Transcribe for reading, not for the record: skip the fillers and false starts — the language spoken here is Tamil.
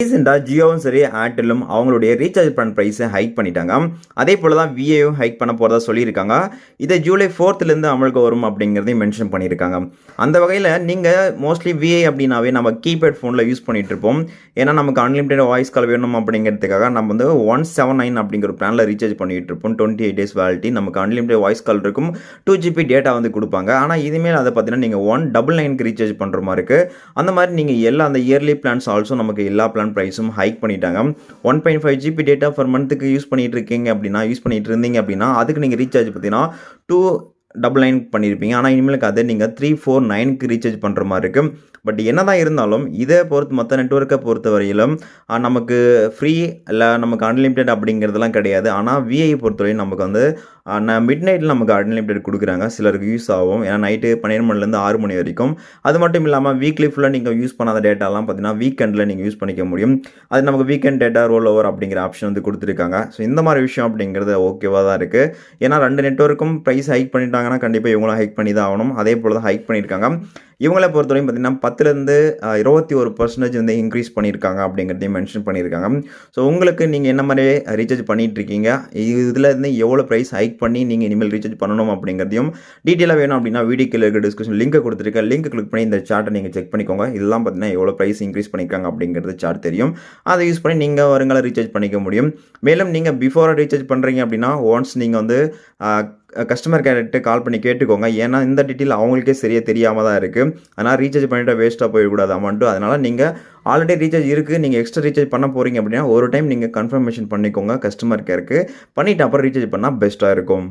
ரீசெண்டா ஜியோவும் சரி, ஏர்டெல்லும் அவங்களுடைய ரீசார்ஜ் பிளான் பிரைஸ ஹைக் பண்ணிட்டாங்க. அதே போல தான் விஐயும் ஹைக் பண்ண போறதா சொல்லியிருக்காங்க. இது ஜூலை 4லேருந்து அமலுக்கு வரும் அப்படிங்கிறதையும் மென்ஷன் பண்ணியிருக்காங்க. அந்த வகையில நீங்க மோஸ்ட்லி விஐ அப்படின்னாவே நம்ம கீபேட் ஃபோன்ல யூஸ் பண்ணிட்டு இருப்போம். ஏன்னா நமக்கு அன்லிமிட்டெட் வாய்ஸ் கால் வேணும் அப்படிங்கிறதுக்காக நம்ம வந்து 179 அப்படிங்கிற பிளான்ல ரீசார்ஜ் பண்ணிட்டு இருப்போம். 28 டேஸ் வேலிடிட்டி நமக்கு அன்லிமிட்டெட் வாய்ஸ் கால் இருக்கும். 2 ஜிபி டேட்டா வந்து குடுப்பாங்க. ஆனா இனிமேல் அத பார்த்தீங்கன்னா நீங்க 199க்கு ரீசார்ஜ் பண்ற மாரி இருக்கு. அந்த மாரி நீங்க எல்லா அந்த இயர்லி பிளான்ஸ் ஆல்சோ நமக்கு எல்லா பிளான் பிரைஸும் ஹைக் பண்ணிட்டாங்க. 1.5 ஜிபி டேட்டா பர் மந்த்துக்கு யூஸ் பண்ணிட்டு இருக்கீங்க அப்படின்னா, யூஸ் பண்ணிட்டு இருந்தீங்க அப்படின்னா, அதுக்கு நீங்க ரீசார்ஜ் பார்த்தீங்கன்னா 299 பண்ணியிருப்பீங்க. ஆனா இனிமேலுக்கு அதை நீங்க 349க்கு ரீசார்ஜ் பண்ற மாரி இருக்கு. பட் என்னதான் இருந்தாலும் இதை பொறுத்து மற்ற நெட்வொர்க்கை பொறுத்த வரையிலும் நமக்கு ஃப்ரீ இல்லை நமக்கு அன்லிமிட்டெட் அப்படிங்கிறதுலாம் கிடையாது. ஆனால் விஐ பொறுத்தவரையும் நமக்கு வந்து மிட் நைட்டில் நமக்கு அன்லிமிட்டெட் கொடுக்குறாங்க. சிலருக்கு யூஸ் ஆகும். ஏன்னா நைட்டு 12 மணிலேருந்து 6 மணி வரைக்கும். அது மட்டும் இல்லாமல் வீக்லி ஃபுல்லாக நீங்கள் யூஸ் பண்ணாத டேட்டாலாம் பார்த்தீங்கன்னா வீக்கெண்டில் நீங்கள் யூஸ் பண்ணிக்க முடியும். அது நமக்கு வீக்கெண்ட் டேட்டா ரோல் ஓவர் அப்படிங்கிற ஆப்ஷன் வந்து கொடுத்துருக்காங்க. ஸோ இந்த மாதிரி விஷயம் அப்படிங்கிறது ஓகேவாக தான் இருக்குது. ஏன்னா 2 நெட்வொர்க்கும் ப்ரைஸ் ஹைக் பண்ணிட்டாங்கன்னா கண்டிப்பாக இவங்களும் ஹைக் பண்ணி தான் ஆகணும். அதே போல் தான் ஹைக் பண்ணியிருக்காங்க. இவங்களை பொறுத்தவரையும் பார்த்தீங்கன்னா 10லேருந்து 21% வந்து இன்க்ரீஸ் பண்ணியிருக்காங்க அப்படிங்கிறதையும் மென்ஷன் பண்ணியிருக்காங்க. ஸோ உங்களுக்கு நீங்கள் என்ன மாதிரி ரீசார்ஜ் பண்ணிட்டு இருக்கீங்க, இதில் இருந்து எவ்வளோ ப்ரைஸ் ஹைக் பண்ணி நீங்கள் இனிமேல் ரீசார்ஜ் பண்ணணும் அப்படிங்கிறதையும் டீட்டெயிலாக வேணும் அப்படின்னா வீடியோ கீழே இருக்க டிஸ்கிரிப்ஷன் லிங்க் கொடுத்துருக்கேன். லிங்க் கிளிக் பண்ணி இந்த சார்ட்டை நீங்கள் செக் பண்ணிக்கோங்க. இதெல்லாம் பார்த்தீங்கன்னா எவ்வளோ ப்ரைஸ் இன்க்ரீஸ் பண்ணியிருக்காங்க அப்படிங்கிறது சார்ட் தெரியும். அதை யூஸ் பண்ணி நீங்கள் வருங்கால ரீசார்ஜ் பண்ணிக்க முடியும். மேலும் நீங்கள் பிஃபோராக ரீசார்ஜ் பண்ணுறீங்க அப்படின்னா ஒன்ஸ் நீங்கள் வந்து கஸ்டமர் கேர்கிட்ட கால் பண்ணி கேட்டுக்கோங்க. ஏன்னா இந்த டீட்டெயில் அவங்களுக்கே சரியாக தெரியாமல் தான் இருக்குது. அதனால் ரீசார்ஜ் பண்ணிவிட்டு வேஸ்ட்டாக போயிடக்கூடாது அமௌண்ட்டு. அதனால் நீங்கள் ஆல்ரெடி ரீசார்ஜ் இருக்குது, நீங்கள் எக்ஸ்ட்ரா ரீசார்ஜ் பண்ண போகிறீங்க அப்படின்னா ஒரு டைம் நீங்கள் கன்ஃபர்மேஷன் பண்ணிக்கோங்க கஸ்டமர் கேருக்கு. பண்ணிவிட்டு அப்புறம் ரீசார்ஜ் பண்ணால் பெஸ்ட்டாக இருக்கும்.